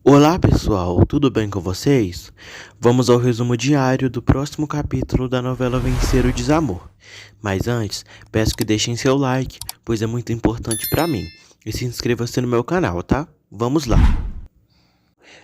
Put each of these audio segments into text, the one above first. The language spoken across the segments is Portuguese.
Olá pessoal, tudo bem com vocês? Vamos ao resumo diário do próximo capítulo da novela Vencer o Desamor. Mas antes, peço que deixem seu like, pois é muito importante para mim. E se inscreva-se no meu canal, tá? Vamos lá.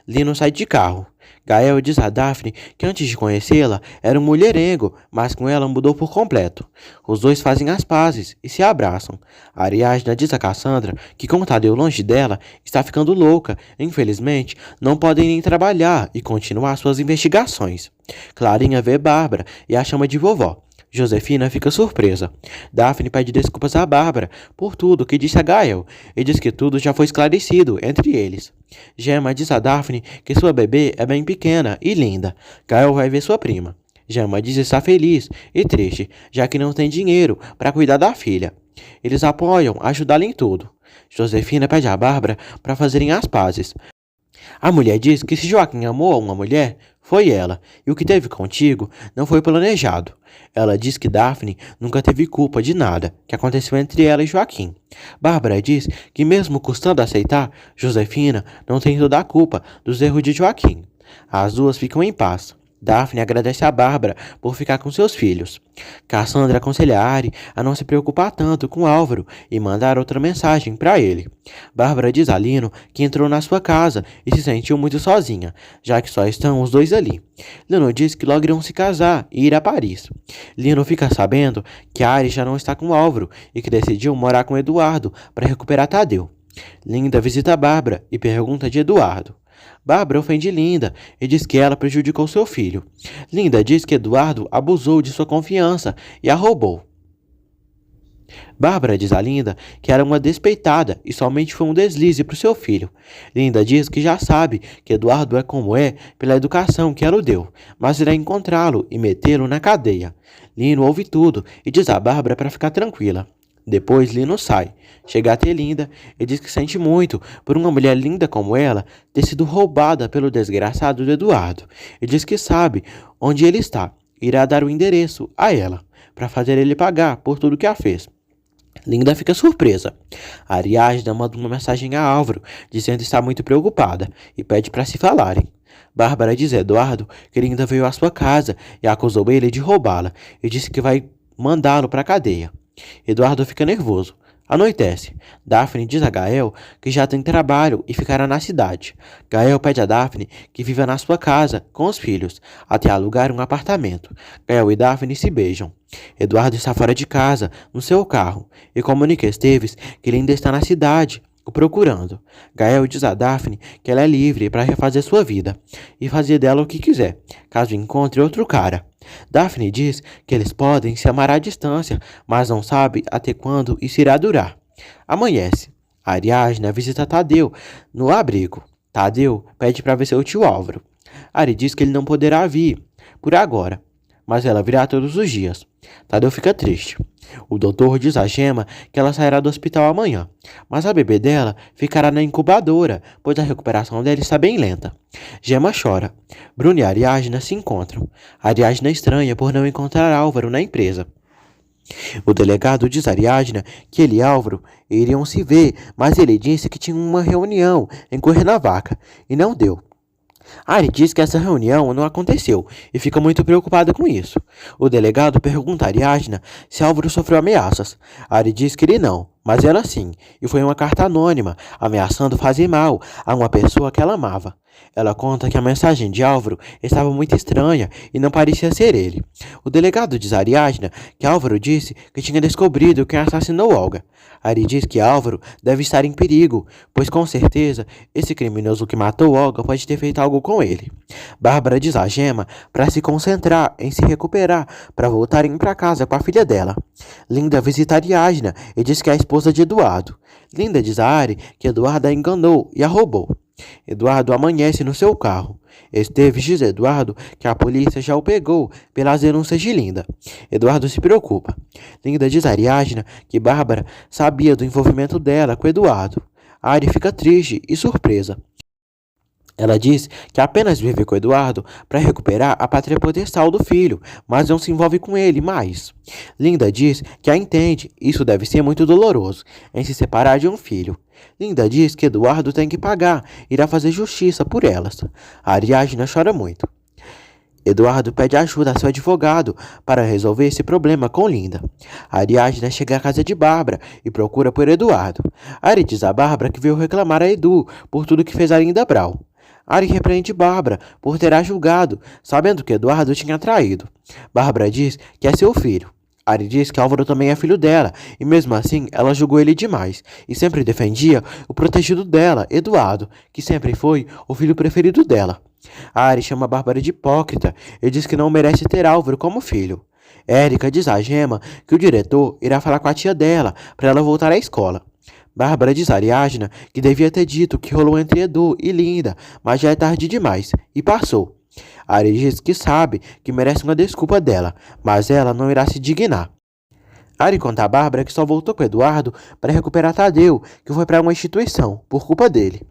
Lino sai de carro. Gael diz a Daphne que antes de conhecê-la era um mulherengo, mas com ela mudou por completo. Os dois fazem as pazes e se abraçam. Ariadna diz a Cassandra que com Tadeu longe dela está ficando louca. Infelizmente, não podem nem trabalhar e continuar suas investigações. Clarinha vê Bárbara e a chama de vovó. Josefina fica surpresa. Daphne pede desculpas a Bárbara por tudo que disse a Gael e diz que tudo já foi esclarecido entre eles. Gemma diz a Daphne que sua bebê é bem pequena e linda. Gael vai ver sua prima. Gemma diz estar feliz e triste, já que não tem dinheiro para cuidar da filha. Eles apoiam ajudá-la em tudo. Josefina pede a Bárbara para fazerem as pazes. A mulher diz que se Joaquim amou a uma mulher, foi ela, e o que teve contigo não foi planejado. Ela diz que Daphne nunca teve culpa de nada que aconteceu entre ela e Joaquim. Bárbara diz que mesmo custando aceitar, Josefina não tem toda a culpa dos erros de Joaquim. As duas ficam em paz. Daphne agradece a Bárbara por ficar com seus filhos. Cassandra aconselha Ari a não se preocupar tanto com Álvaro e mandar outra mensagem para ele. Bárbara diz a Lino que entrou na sua casa e se sentiu muito sozinha, já que só estão os dois ali. Lino diz que logo irão se casar e ir a Paris. Lino fica sabendo que Ari já não está com Álvaro e que decidiu morar com Eduardo para recuperar Tadeu. Linda visita Bárbara e pergunta de Eduardo. Bárbara ofende Linda e diz que ela prejudicou seu filho. Linda diz que Eduardo abusou de sua confiança e a roubou. Bárbara diz a Linda que era uma despeitada e somente foi um deslize para o seu filho. Linda diz que já sabe que Eduardo é como é pela educação que ela o deu, mas irá encontrá-lo e metê-lo na cadeia. Lino ouve tudo e diz a Bárbara para ficar tranquila. Depois Lino sai, chega até Linda e diz que sente muito por uma mulher linda como ela ter sido roubada pelo desgraçado do Eduardo. E diz que sabe onde ele está, irá dar o endereço a ela, para fazer ele pagar por tudo que a fez. Linda fica surpresa. Ariadna manda uma mensagem a Álvaro, dizendo que está muito preocupada e pede para se falarem. Bárbara diz a Eduardo que Linda veio à sua casa e acusou ele de roubá-la e disse que vai mandá-lo para a cadeia. Eduardo fica nervoso. Anoitece. Daphne diz a Gael que já tem trabalho e ficará na cidade. Gael pede a Daphne que viva na sua casa com os filhos, até alugar um apartamento. Gael e Daphne se beijam. Eduardo está fora de casa, no seu carro, e comunica a Esteves que ele ainda está na cidade, o procurando. Gael diz a Daphne que ela é livre para refazer sua vida e fazer dela o que quiser, caso encontre outro cara. Daphne diz que eles podem se amar à distância, mas não sabe até quando isso irá durar. Amanhece. Ariadna visita Tadeu no abrigo. Tadeu pede para ver seu tio Álvaro. Ari diz que ele não poderá vir por agora, mas ela virá todos os dias. Tadeu fica triste. O doutor diz a Gemma que ela sairá do hospital amanhã, mas a bebê dela ficará na incubadora, pois a recuperação dela está bem lenta. Gemma chora. Bruno e Ariadna se encontram. Ariadna estranha por não encontrar Álvaro na empresa. O delegado diz a Ariadna que ele e Álvaro iriam se ver, mas ele disse que tinha uma reunião em Cuernavaca e não deu. Ari diz que essa reunião não aconteceu e fica muito preocupada com isso. O delegado pergunta a Ariadna se Álvaro sofreu ameaças. Ari diz que ele não, mas ela sim, e foi uma carta anônima, ameaçando fazer mal a uma pessoa que ela amava. Ela conta que a mensagem de Álvaro estava muito estranha e não parecia ser ele. O delegado diz a Ariadna que Álvaro disse que tinha descobrido quem assassinou Olga. Ari diz que Álvaro deve estar em perigo, pois com certeza esse criminoso que matou Olga pode ter feito algo com ele. Bárbara diz a Gemma para se concentrar em se recuperar para voltarem para casa com a filha dela. Linda visita Ariadna e diz que é a esposa de Eduardo. Linda diz a Ari que Eduardo a enganou e a roubou. Eduardo amanhece no seu carro. Esteves diz a Eduardo que a polícia já o pegou pelas denúncias de Linda. Eduardo se preocupa. Linda diz a Ariadna que Bárbara sabia do envolvimento dela com Eduardo. Ari fica triste e surpresa. Ela diz que apenas vive com Eduardo para recuperar a pátria potestade do filho, mas não se envolve com ele mais. Linda diz que a entende, isso deve ser muito doloroso, em se separar de um filho. Linda diz que Eduardo tem que pagar, irá fazer justiça por elas. A Ariadna chora muito. Eduardo pede ajuda a seu advogado para resolver esse problema com Linda. A Ariadna chega à casa de Bárbara e procura por Eduardo. Ari diz a Bárbara que veio reclamar a Edu por tudo que fez a Linda Brau. Ari repreende Bárbara por ter a julgado, sabendo que Eduardo tinha traído. Bárbara diz que é seu filho. Ari diz que Álvaro também é filho dela, e mesmo assim ela julgou ele demais, e sempre defendia o protegido dela, Eduardo, que sempre foi o filho preferido dela. Ari chama Bárbara de hipócrita e diz que não merece ter Álvaro como filho. Érica diz a Gema que o diretor irá falar com a tia dela para ela voltar à escola. Bárbara diz a Ariadna que devia ter dito o que rolou entre Edu e Linda, mas já é tarde demais, e passou. Ari diz que sabe que merece uma desculpa dela, mas ela não irá se dignar. Ari conta a Bárbara que só voltou com Eduardo para recuperar Tadeu, que foi para uma instituição, por culpa dele.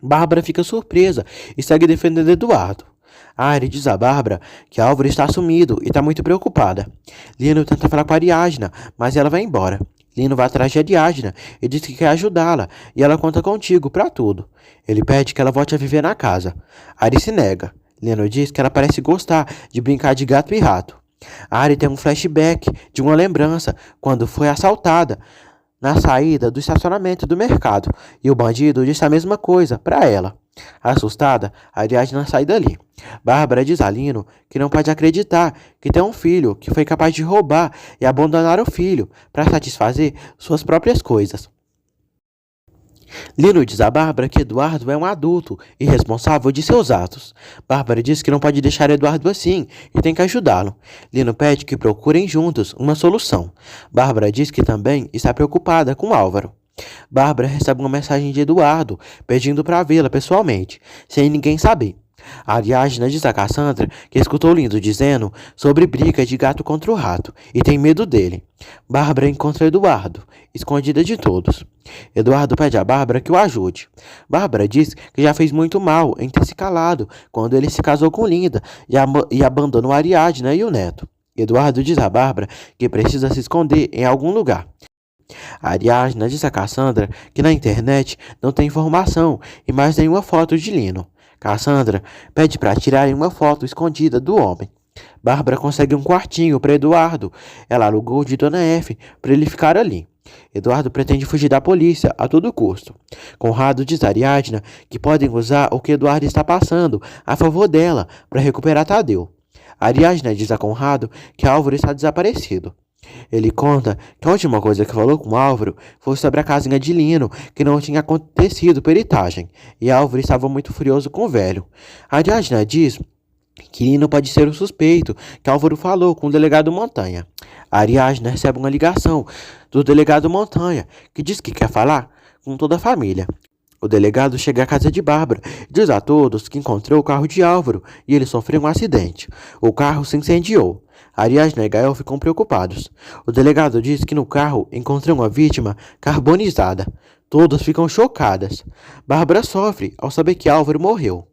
Bárbara fica surpresa e segue defendendo Eduardo. Ari diz a Bárbara que Álvaro está sumido e está muito preocupada. Lino tenta falar com a Ariadna, mas ela vai embora. Lino vai atrás de Ariadna e diz que quer ajudá-la, e ela conta contigo para tudo. Ele pede que ela volte a viver na casa. Ari se nega. Lino diz que ela parece gostar de brincar de gato e rato. Ari tem um flashback de uma lembrança quando foi assaltada na saída do estacionamento do mercado, e o bandido disse a mesma coisa para ela. Assustada, Ariadna sai dali. Bárbara diz a Lino que não pode acreditar que tem um filho que foi capaz de roubar e abandonar o filho para satisfazer suas próprias coisas. Lino diz a Bárbara que Eduardo é um adulto e responsável de seus atos. Bárbara diz que não pode deixar Eduardo assim e tem que ajudá-lo. Lino pede que procurem juntos uma solução. Bárbara diz que também está preocupada com Álvaro. Bárbara recebe uma mensagem de Eduardo pedindo para vê-la pessoalmente, sem ninguém saber. A Ariadna diz a Cassandra que escutou Lindo dizendo sobre briga de gato contra o rato e tem medo dele. Bárbara encontra Eduardo, escondida de todos. Eduardo pede a Bárbara que o ajude. Bárbara diz que já fez muito mal em ter se calado quando ele se casou com Linda e abandonou a Ariadna e o neto. Eduardo diz a Bárbara que precisa se esconder em algum lugar. A Ariadna diz a Cassandra que na internet não tem informação e mais nenhuma foto de Lino. Cassandra pede para tirarem uma foto escondida do homem. Bárbara consegue um quartinho para Eduardo. Ela alugou de Dona F para ele ficar ali. Eduardo pretende fugir da polícia a todo custo. Conrado diz a Ariadna que podem usar o que Eduardo está passando a favor dela para recuperar Tadeu. Ariadna diz a Conrado que Álvaro está desaparecido. Ele conta que a última coisa que falou com Álvaro foi sobre a casinha de Lino, que não tinha acontecido peritagem, e Álvaro estava muito furioso com o velho. Ariadna diz que Lino pode ser o suspeito que Álvaro falou com o delegado Montanha. Ariadna recebe uma ligação do delegado Montanha, que diz que quer falar com toda a família. O delegado chega à casa de Bárbara e diz a todos que encontrou o carro de Álvaro e ele sofreu um acidente. O carro se incendiou. Ariadna e Gael ficam preocupados. O delegado diz que no carro encontrou uma vítima carbonizada. Todos ficam chocadas. Bárbara sofre ao saber que Álvaro morreu.